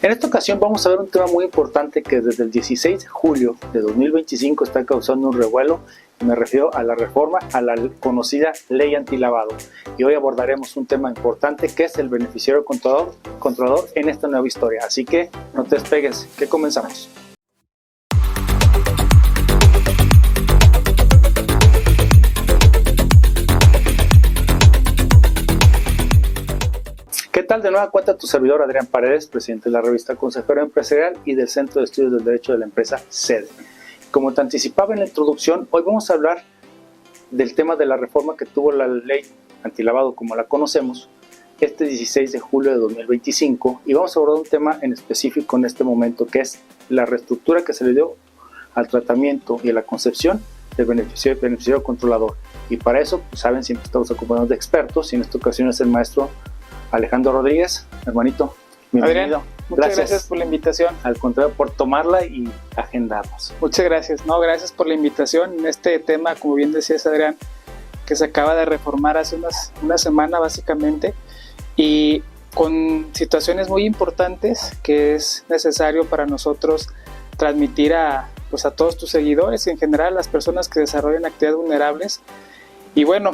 En esta ocasión vamos a ver un tema muy importante que desde el 16 de julio de 2025 está causando un revuelo. Me refiero a la reforma a la conocida ley antilavado. Y hoy abordaremos un tema importante que es el beneficiario controlador en esta nueva historia. Así que no te despegues, que comenzamos. ¿Qué tal? De nueva cuenta tu servidor Adrián Paredes, presidente de la revista Consejero Empresarial y del Centro de Estudios del Derecho de la empresa SEDE. Como te anticipaba en la introducción, hoy vamos a hablar del tema de la reforma que tuvo la ley antilavado como la conocemos este 16 de julio de 2025 y vamos a abordar un tema en específico en este momento que es la reestructura que se le dio al tratamiento y a la concepción del beneficiario controlador. Y para eso, pues saben, siempre estamos acompañados de expertos y en esta ocasión es el maestro Alejandro Rodríguez. Hermanito, bienvenido. Adrián, muchas gracias por la invitación. Al contrario, por tomarla y agendarnos. Muchas gracias. No, gracias por la invitación en este tema, como bien decías, Adrián, que se acaba de reformar hace una semana básicamente y con situaciones muy importantes que es necesario para nosotros transmitir a todos tus seguidores y en general a las personas que desarrollan actividades vulnerables. Y bueno,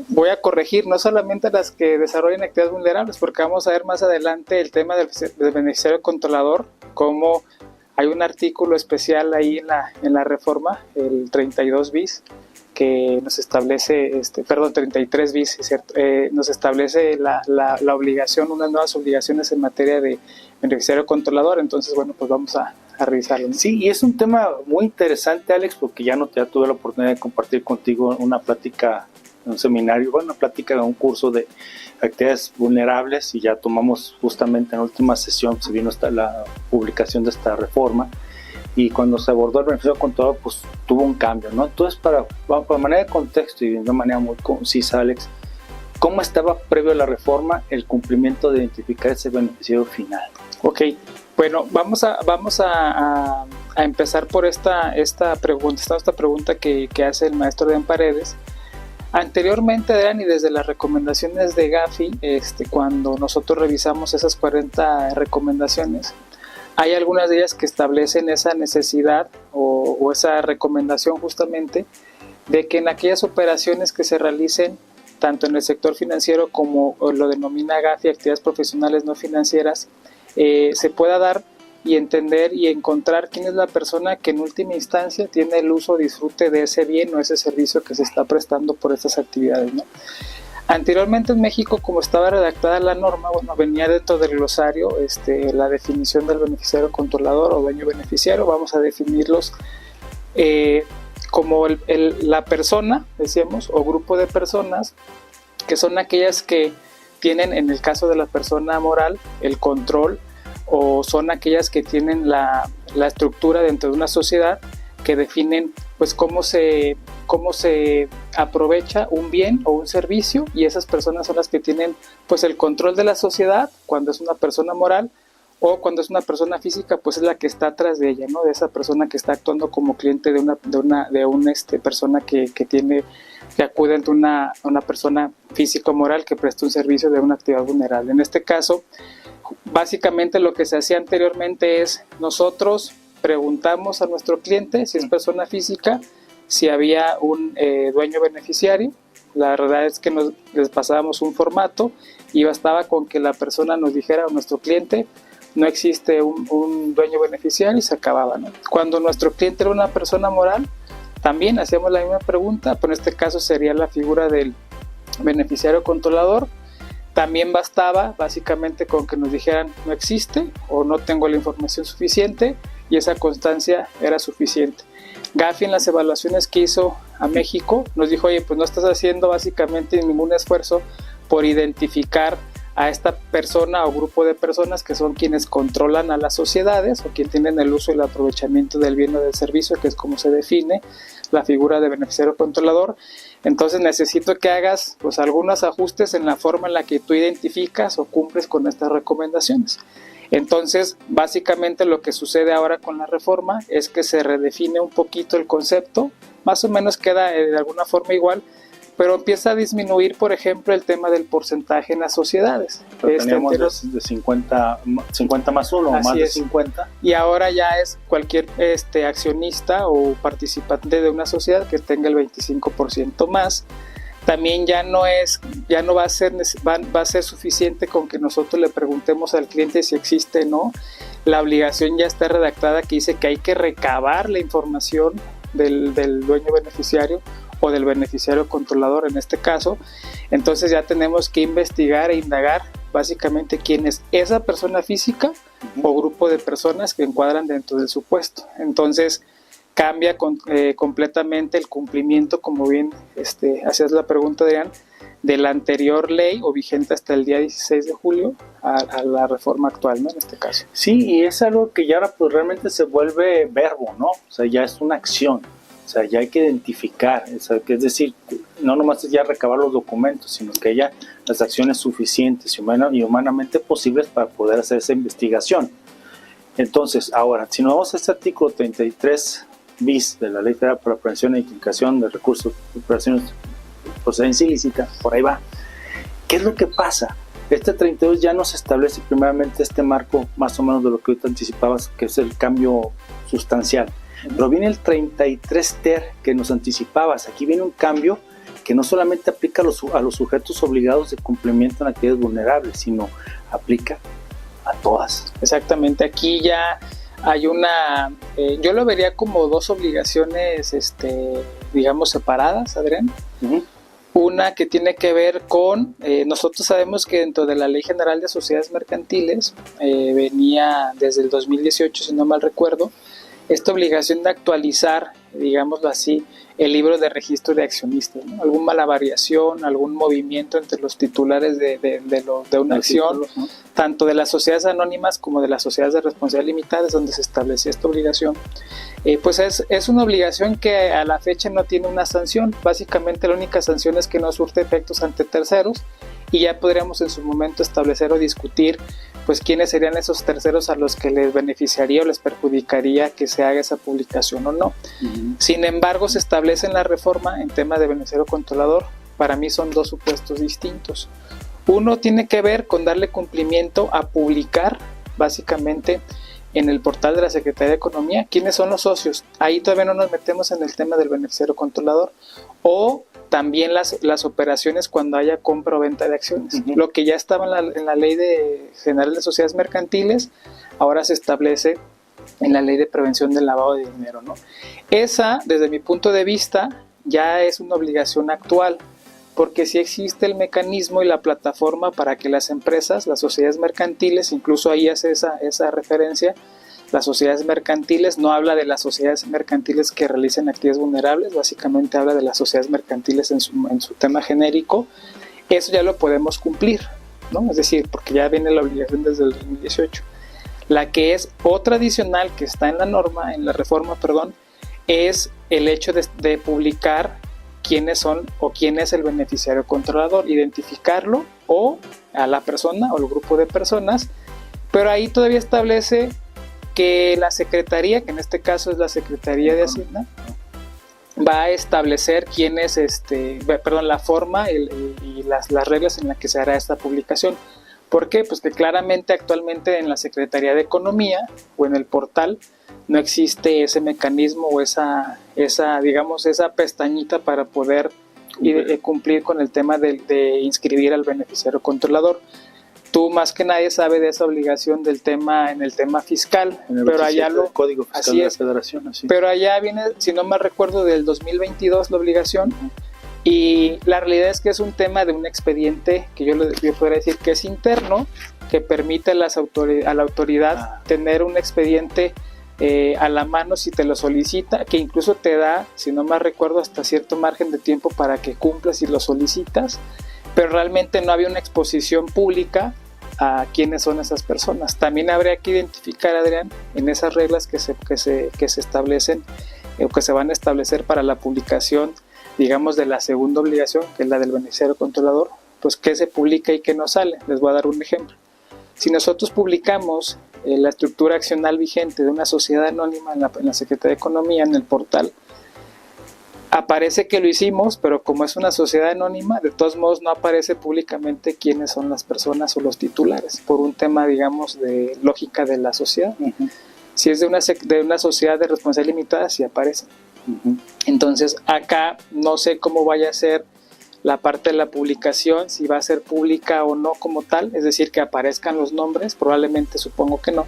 voy a corregir no solamente a las que desarrollan actividades vulnerables, porque vamos a ver más adelante el tema del beneficiario controlador, como hay un artículo especial ahí en la reforma, el 32 bis, que nos establece, 33 bis, ¿cierto? Nos establece la obligación, unas nuevas obligaciones en materia de beneficiario controlador. Entonces, bueno, pues vamos a revisarlo, ¿no? Sí, y es un tema muy interesante, Alex, porque ya tuve la oportunidad de compartir contigo una plática, un seminario, una plática, un curso de actividades vulnerables y ya tomamos justamente en la última sesión, se vino la publicación de esta reforma y cuando se abordó el beneficio controlador, pues tuvo un cambio, ¿no? Entonces, para manera de contexto y de una manera muy concisa, Alex, ¿cómo estaba previo a la reforma el cumplimiento de identificar ese beneficiario final? Ok, bueno, vamos a empezar por esta pregunta que hace el maestro Adrián Paredes. Anteriormente, Adrián, y desde las recomendaciones de Gafi, cuando nosotros revisamos esas 40 recomendaciones, hay algunas de ellas que establecen esa necesidad o esa recomendación justamente de que en aquellas operaciones que se realicen tanto en el sector financiero como lo denomina Gafi, actividades profesionales no financieras, se pueda dar y entender y encontrar quién es la persona que en última instancia tiene el uso o disfrute de ese bien o ese servicio que se está prestando por estas actividades, ¿no? Anteriormente en México, como estaba redactada la norma, venía dentro del glosario la definición del beneficiario controlador o dueño beneficiario. Vamos a definirlos como la persona, decíamos, o grupo de personas que son aquellas que tienen, en el caso de la persona moral, el control, o son aquellas que tienen la estructura dentro de una sociedad que definen pues cómo se aprovecha un bien o un servicio, y esas personas son las que tienen pues el control de la sociedad cuando es una persona moral, o cuando es una persona física pues es la que está atrás de ella, ¿no? De esa persona que está actuando como cliente de una persona que acude ante una persona física o moral que presta un servicio de una actividad vulnerable. En este caso, básicamente lo que se hacía anteriormente es nosotros preguntamos a nuestro cliente, si es persona física, si había un dueño beneficiario. La verdad es que les pasábamos un formato y bastaba con que la persona nos dijera, nuestro cliente, no existe un dueño beneficiario, y se acababa, ¿no? Cuando nuestro cliente era una persona moral, también hacíamos la misma pregunta, pero en este caso sería la figura del beneficiario controlador. También bastaba básicamente con que nos dijeran no existe o no tengo la información suficiente, y esa constancia era suficiente. Gafi, en las evaluaciones que hizo a México, nos dijo, oye, pues no estás haciendo básicamente ningún esfuerzo por identificar a esta persona o grupo de personas que son quienes controlan a las sociedades o quienes tienen el uso y el aprovechamiento del bien o del servicio, que es como se define la figura de beneficiario controlador. Entonces necesito que hagas pues algunos ajustes en la forma en la que tú identificas o cumples con estas recomendaciones. Entonces, básicamente lo que sucede ahora con la reforma es que se redefine un poquito el concepto, más o menos queda de alguna forma igual, pero empieza a disminuir, por ejemplo, el tema del porcentaje en las sociedades. Teníamos de 50 más 1 o más de 50. Y ahora ya es cualquier accionista o participante de una sociedad que tenga el 25% más. También ya no va a ser suficiente con que nosotros le preguntemos al cliente si existe o no. La obligación ya está redactada que dice que hay que recabar la información del dueño beneficiario o del beneficiario controlador en este caso. Entonces ya tenemos que investigar e indagar básicamente quién es esa persona física o grupo de personas que encuadran dentro del supuesto. Entonces cambia completamente el cumplimiento, como bien hacías la pregunta, Adrián, de la anterior ley o vigente hasta el día 16 de julio a la reforma actual, ¿no? En este caso. Sí, y es algo que ya ahora pues realmente se vuelve verbo, ¿no? O sea, ya es una acción. O sea, ya hay que identificar, o sea, que es decir, no nomás es ya recabar los documentos, sino que haya las acciones suficientes y humanamente posibles para poder hacer esa investigación. Entonces, ahora, si nos vamos a este artículo 33 bis de la Ley Federal para la Prevención e Identificación de Recursos de Operaciones de Procedencia Ilícita, por ahí va. ¿Qué es lo que pasa? Este 32 ya nos establece primeramente este marco, más o menos de lo que ahorita anticipabas, que es el cambio sustancial. Pero viene el 33 ter que nos anticipabas. Aquí viene un cambio que no solamente aplica a los sujetos obligados de cumplimiento en actividades vulnerables, sino aplica a todas. Exactamente, aquí ya hay yo lo vería como dos obligaciones, digamos, separadas, Adrián. Uh-huh. Una que tiene que ver con, nosotros sabemos que dentro de la Ley General de Sociedades Mercantiles, venía desde el 2018, si no mal recuerdo, esta obligación de actualizar, digámoslo así, el libro de registro de accionistas, ¿no? Alguna mala variación, algún movimiento entre los titulares de una acción, ¿no? Tanto de las sociedades anónimas como de las sociedades de responsabilidad limitada, es donde se establecía esta obligación. Pues es una obligación que a la fecha no tiene una sanción. Básicamente la única sanción es que no surte efectos ante terceros, y ya podríamos en su momento establecer o discutir pues quiénes serían esos terceros a los que les beneficiaría o les perjudicaría que se haga esa publicación o no. Uh-huh. Sin embargo, se establece en la reforma en tema de beneficiario controlador. Para mí son dos supuestos distintos. Uno tiene que ver con darle cumplimiento a publicar básicamente en el portal de la Secretaría de Economía quiénes son los socios. Ahí todavía no nos metemos en el tema del beneficiario controlador, o también las operaciones cuando haya compra o venta de acciones. Uh-huh. Lo que ya estaba en la Ley General de Sociedades Mercantiles, ahora se establece en la Ley de Prevención del Lavado de Dinero, ¿no? Esa, desde mi punto de vista, ya es una obligación actual, porque sí existe el mecanismo y la plataforma para que las empresas, las sociedades mercantiles, incluso ahí hace esa referencia, las sociedades mercantiles, no habla de las sociedades mercantiles que realicen actividades vulnerables, básicamente habla de las sociedades mercantiles en su tema genérico. Eso ya lo podemos cumplir, ¿no? Es decir, porque ya viene la obligación desde el 2018. La que es otra adicional que está en la norma, en la reforma, es el hecho de publicar quiénes son o quién es el beneficiario controlador, identificarlo o a la persona o el grupo de personas, pero ahí todavía establece que la Secretaría, que en este caso es la Secretaría de Hacienda, va a establecer quién es la forma y las reglas en las que se hará esta publicación. ¿Por qué? Pues que claramente actualmente en la Secretaría de Economía o en el portal no existe ese mecanismo o esa pestañita para poder cumplir con el tema de inscribir al beneficiario controlador. Tú más que nadie sabes de esa obligación en el tema fiscal, pero allá el Código Fiscal de la Federación. Así. Pero allá viene, si no me recuerdo, del 2022 la obligación, y la realidad es que es un tema de un expediente que yo podría decir que es interno, que permite a la autoridad tener un expediente a la mano si te lo solicita, que incluso te da, si no me recuerdo, hasta cierto margen de tiempo para que cumplas si lo solicitas, pero realmente no había una exposición pública a quiénes son esas personas. También habría que identificar, Adrián, en esas reglas que se establecen o que se van a establecer para la publicación, digamos, de la segunda obligación, que es la del beneficiario controlador, pues qué se publica y qué no sale. Les voy a dar un ejemplo. Si nosotros publicamos la estructura accional vigente de una sociedad anónima en la Secretaría de Economía, en el portal, aparece que lo hicimos, pero como es una sociedad anónima, de todos modos no aparece públicamente quiénes son las personas o los titulares, por un tema, digamos, de lógica de la sociedad. Uh-huh. Si es de una sociedad de responsabilidad limitada, sí aparece. Uh-huh. Entonces, acá no sé cómo vaya a ser la parte de la publicación, si va a ser pública o no como tal, es decir, que aparezcan los nombres, probablemente supongo que no,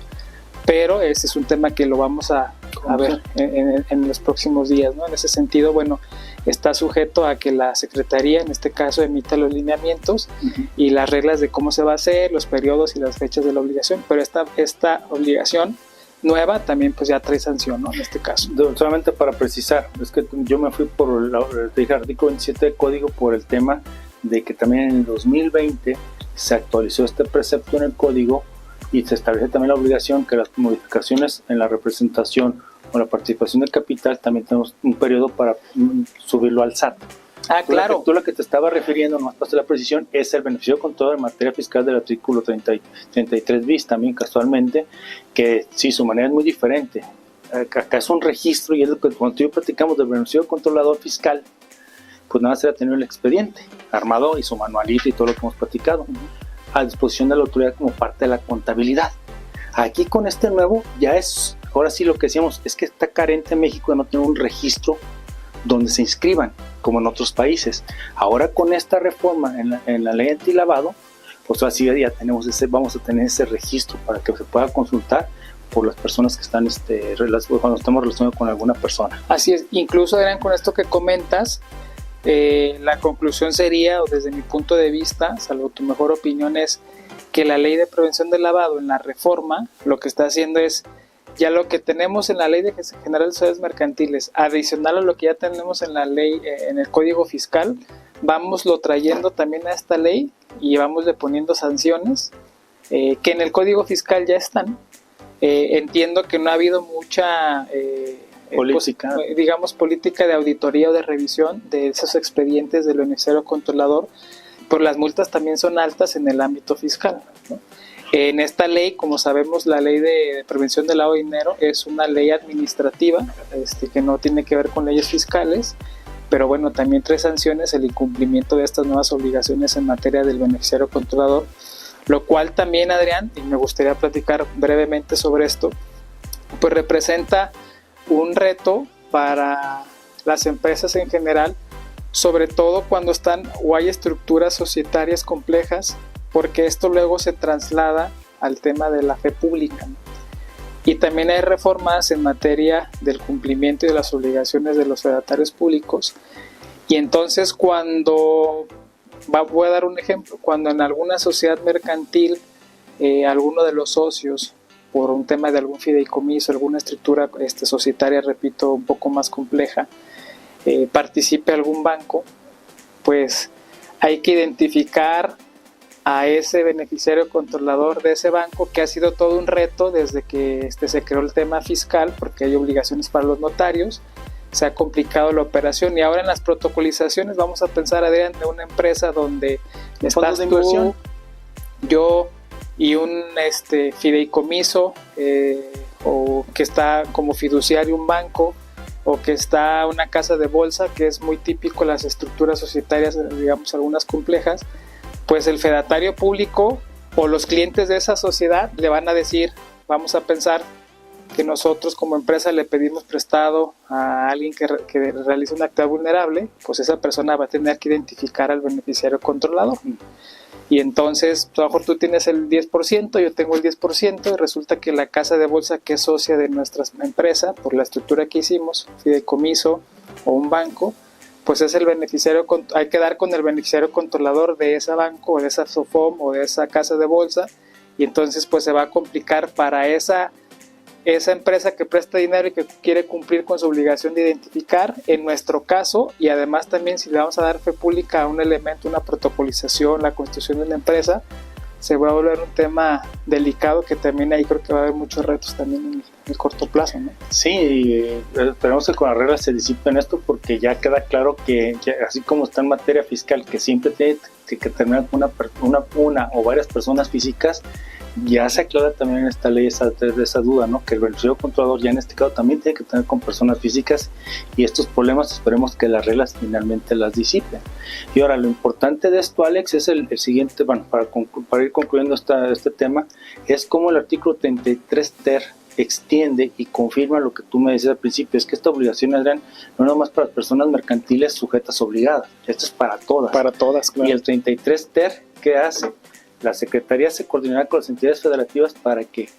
pero ese es un tema que lo vamos a ver en los próximos días, ¿no? En ese sentido, bueno, está sujeto a que la Secretaría, en este caso, emita los lineamientos uh-huh. y las reglas de cómo se va a hacer, los periodos y las fechas de la obligación, pero esta obligación nueva también pues ya trae sanción, ¿no? En este caso. Solamente para precisar, es que yo me fui por el artículo 27 del código por el tema de que también en el 2020 se actualizó este precepto en el código y se establece también la obligación que las modificaciones en la representación o la participación del capital también tenemos un periodo para subirlo al SAT. Ah, claro. Tú lo que te estaba refiriendo, nomás para hacer la precisión, es el beneficio con todo en materia fiscal del artículo 33 bis, también casualmente, que sí, su manera es muy diferente. Acá es un registro y es lo que cuando tú platicamos del beneficio controlador fiscal, pues nada más será tener el expediente armado y su manualito y todo lo que hemos platicado a disposición de la autoridad como parte de la contabilidad. Aquí con este nuevo ya es, ahora sí lo que decíamos, es que está carente en México de no tener un registro donde se inscriban, como en otros países. Ahora con esta reforma en la ley antilavado, pues así ya tenemos vamos a tener ese registro para que se pueda consultar por las personas que están cuando estamos relacionados con alguna persona. Así es, incluso Adrián, con esto que comentas, la conclusión sería, o desde mi punto de vista, salvo tu mejor opinión, es que la ley de prevención del lavado en la reforma lo que está haciendo es ya lo que tenemos en la ley de general de sociedades mercantiles, adicional a lo que ya tenemos en la ley, en el código fiscal, vamoslo trayendo también a esta ley y vamosle poniendo sanciones que en el código fiscal ya están. Entiendo que no ha habido mucha política de auditoría o de revisión de esos expedientes del beneficiario controlador, pero las multas también son altas en el ámbito fiscal, ¿no? En esta ley, como sabemos, la ley de prevención del lavado de dinero es una ley administrativa que no tiene que ver con leyes fiscales, pero bueno, también trae sanciones el incumplimiento de estas nuevas obligaciones en materia del beneficiario controlador, lo cual también, Adrián, y me gustaría platicar brevemente sobre esto, pues representa un reto para las empresas en general, sobre todo cuando están o hay estructuras societarias complejas, porque esto luego se traslada al tema de la fe pública, ¿no? Y también hay reformas en materia del cumplimiento y de las obligaciones de los fedatarios públicos. Y entonces voy a dar un ejemplo, cuando en alguna sociedad mercantil alguno de los socios, por un tema de algún fideicomiso, alguna estructura societaria, repito, un poco más compleja, participe algún banco, pues hay que identificar a ese beneficiario controlador de ese banco, que ha sido todo un reto desde que se creó el tema fiscal, porque hay obligaciones para los notarios, se ha complicado la operación, y ahora en las protocolizaciones vamos a pensar, Adrián, de una empresa donde estás tú, yo y un fideicomiso, o que está como fiduciario un banco, o que está una casa de bolsa, que es muy típico en las estructuras societarias, digamos algunas complejas. Pues el fedatario público o los clientes de esa sociedad le van a decir, vamos a pensar que nosotros como empresa le pedimos prestado a alguien que realiza una actividad vulnerable, pues esa persona va a tener que identificar al beneficiario controlador. Y entonces, a lo mejor tú tienes el 10%, yo tengo el 10%, y resulta que la casa de bolsa que es socia de nuestra empresa, por la estructura que hicimos, fideicomiso o un banco, pues es el beneficiario, hay que dar con el beneficiario controlador de ese banco o de esa SOFOM o de esa casa de bolsa, y entonces pues se va a complicar para esa empresa que presta dinero y que quiere cumplir con su obligación de identificar, en nuestro caso, y además también si le vamos a dar fe pública a un elemento, una protocolización, la constitución de una empresa, se va a volver un tema delicado, que también ahí creo que va a haber muchos retos también en el corto plazo, ¿no? Sí, y esperemos que con las reglas se disipen esto, porque ya queda claro que así como está en materia fiscal, que siempre tiene que terminar con una o varias personas físicas, ya se aclara también en esta ley esa duda, ¿no? Que el beneficiario controlador ya en este caso también tiene que tener con personas físicas, y estos problemas esperemos que las reglas finalmente las disipen. Y ahora lo importante de esto, Alex, es el siguiente, bueno, para ir concluyendo este tema, es cómo el artículo 33 ter extiende y confirma lo que tú me decías al principio, es que esta obligación, Adrián, no es nomás para personas mercantiles sujetas obligadas, esto es para todas. Para todas, claro. Y el 33 ter, ¿qué hace? La Secretaría se coordinará con las entidades federativas para que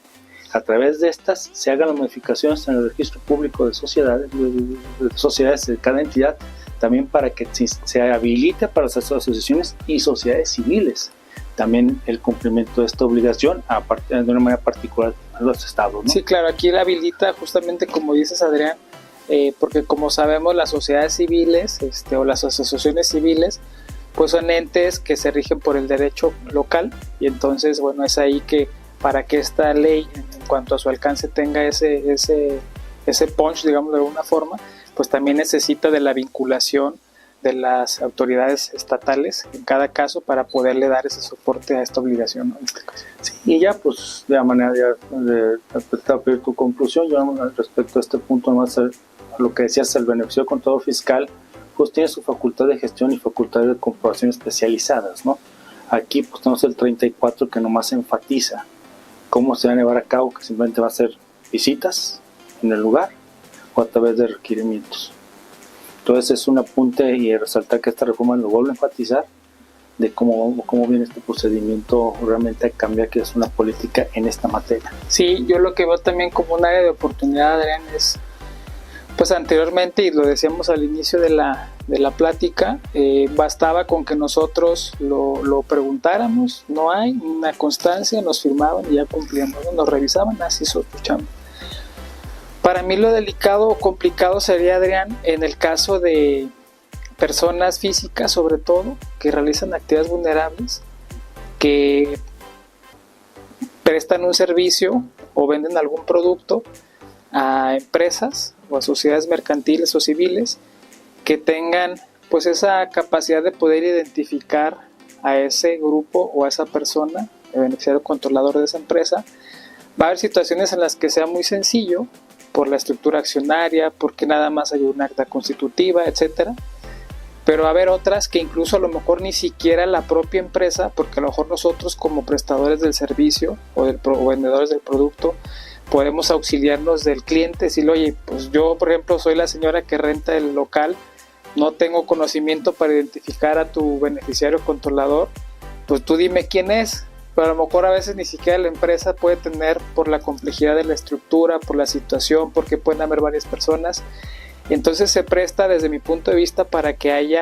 a través de estas se hagan las modificaciones en el registro público de sociedades de cada entidad, también para que se habilite para las asociaciones y sociedades civiles también el cumplimiento de esta obligación de una manera particular a los estados, ¿no? Sí, claro, aquí la habilita justamente como dices, Adrián, porque como sabemos las sociedades civiles o las asociaciones civiles pues son entes que se rigen por el derecho local, y entonces bueno, es ahí que para que esta ley en cuanto a su alcance tenga ese punch, digamos de alguna forma, pues también necesita de la vinculación de las autoridades estatales en cada caso para poderle dar ese soporte a esta obligación, ¿no? En este caso. Sí, y ya pues de manera de pedir tu conclusión, yo respecto a este punto, más a lo que decías, el beneficio contador fiscal pues tiene su facultad de gestión y facultad de comprobación especializadas, ¿no? Aquí pues tenemos el 34 que nomás enfatiza cómo se va a llevar a cabo, que simplemente va a ser visitas en el lugar o a través de requerimientos. Entonces es un apunte y resaltar que esta reforma lo vuelve a enfatizar de cómo viene este procedimiento realmente a cambiar, que es una política en esta materia. Sí, yo lo que veo también como un área de oportunidad, Adrián, es pues anteriormente, y lo decíamos al inicio de la plática, bastaba con que nosotros lo preguntáramos, no hay una constancia, nos firmaban y ya cumplíamos, nos revisaban, así sospechamos. Para mí lo delicado o complicado sería, Adrián, en el caso de personas físicas sobre todo, que realizan actividades vulnerables, que prestan un servicio o venden algún producto a empresas o a sociedades mercantiles o civiles que tengan pues esa capacidad de poder identificar a ese grupo o a esa persona, el beneficiario controlador de esa empresa. Va a haber situaciones en las que sea muy sencillo por la estructura accionaria, porque nada más hay un acta constitutiva, etcétera. Pero va a haber otras que incluso a lo mejor ni siquiera la propia empresa, porque a lo mejor nosotros como prestadores del servicio o vendedores del producto podemos auxiliarnos del cliente, decirle, oye, pues yo por ejemplo soy la señora que renta el local, no tengo conocimiento para identificar a tu beneficiario controlador, pues tú dime quién es. Pero a lo mejor a veces ni siquiera la empresa puede tener, por la complejidad de la estructura, por la situación, porque pueden haber varias personas. Entonces se presta desde mi punto de vista para que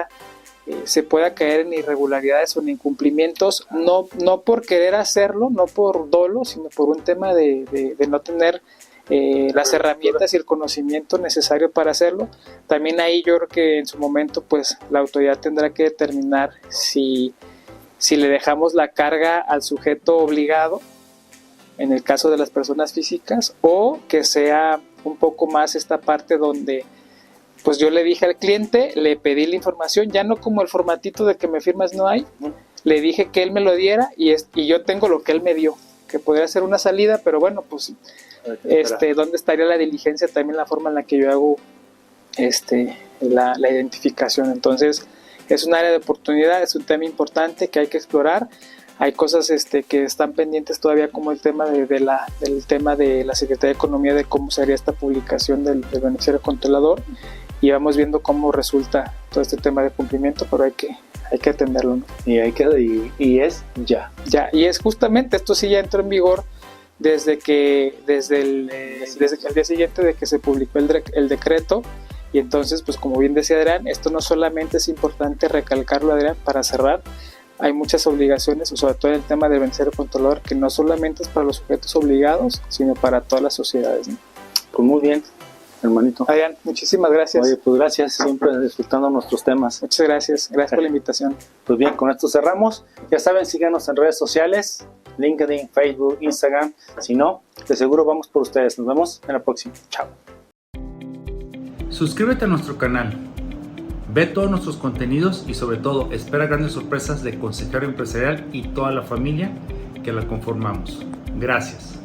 se pueda caer en irregularidades o en incumplimientos, no por querer hacerlo, no por dolo, sino por un tema de no tener las herramientas y el conocimiento necesario para hacerlo. También ahí yo creo que en su momento pues la autoridad tendrá que determinar si le dejamos la carga al sujeto obligado, en el caso de las personas físicas, o que sea un poco más esta parte donde pues yo le dije al cliente, le pedí la información, ya no como el formatito de que me firmas no hay, le dije que él me lo diera y yo tengo lo que él me dio, que podría ser una salida, pero bueno, pues ¿dónde estaría la diligencia? También la forma en la que yo hago la identificación. Entonces es un área de oportunidad, es un tema importante que hay que explorar. Hay cosas que están pendientes todavía, como el tema del tema de la Secretaría de Economía, de cómo sería esta publicación del beneficiario controlador, y vamos viendo cómo resulta todo este tema de cumplimiento, pero hay que atenderlo, ¿no? Y es ya. Y es justamente, esto sí ya entró en vigor desde el día siguiente de que se publicó el decreto. Y entonces, pues como bien decía Adrián, esto no solamente es importante recalcarlo, Adrián, para cerrar, hay muchas obligaciones, sobre todo en el tema del beneficiario controlador, que no solamente es para los sujetos obligados, sino para todas las sociedades, ¿no? Pues muy bien, hermanito. Adrián, muchísimas gracias. Oye, pues gracias, siempre disfrutando nuestros temas. Muchas gracias por la invitación. Pues bien, con esto cerramos. Ya saben, síganos en redes sociales, LinkedIn, Facebook, Instagram. Si no, de seguro vamos por ustedes. Nos vemos en la próxima. Chao. Suscríbete a nuestro canal, ve todos nuestros contenidos y sobre todo espera grandes sorpresas de Consejero Empresarial y toda la familia que la conformamos. Gracias.